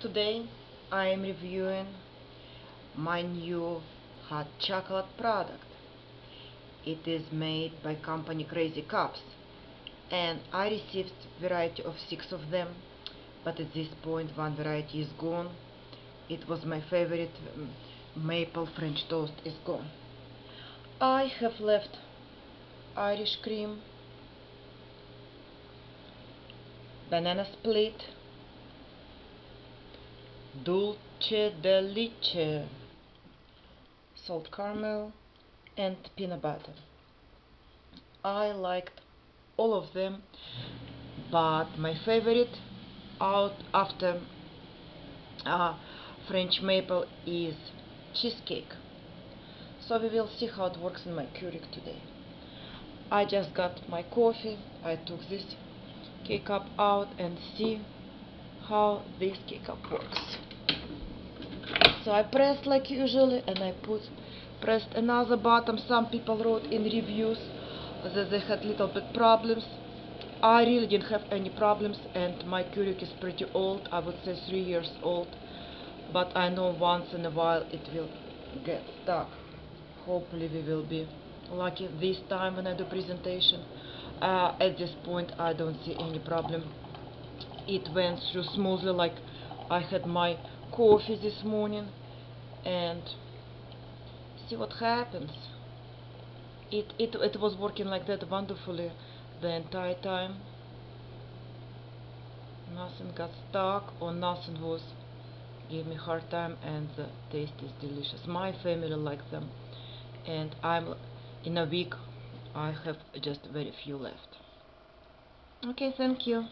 Today I am reviewing my new hot chocolate product. It is made by company Crazy Cups, and I received variety of 6 of them, but at this point one variety is gone. It was my favorite, maple French toast is gone. I have left Irish cream, banana split, dulce de leche, salt caramel, and peanut butter. I liked all of them, but my favorite out after French maple is cheesecake. So we will see how it works in my Keurig today. I just got my coffee. I took this K-cup out and see how this K-cup works. So I pressed like usually, and I pressed another button. Some people wrote in reviews that they had little bit problems. I really didn't have any problems, and my Keurig is pretty old. I would say 3 years old, but I know once in a while it will get stuck. Hopefully we will be lucky this time when I do presentation. At this point I don't see any problem. It went through smoothly, like I had my coffee this morning, and see what happens. It was working like that wonderfully the entire time. Nothing got stuck or nothing was gave me hard time, and the taste is delicious. My family like them, and I'm in a week I have just very few left. Okay, thank you.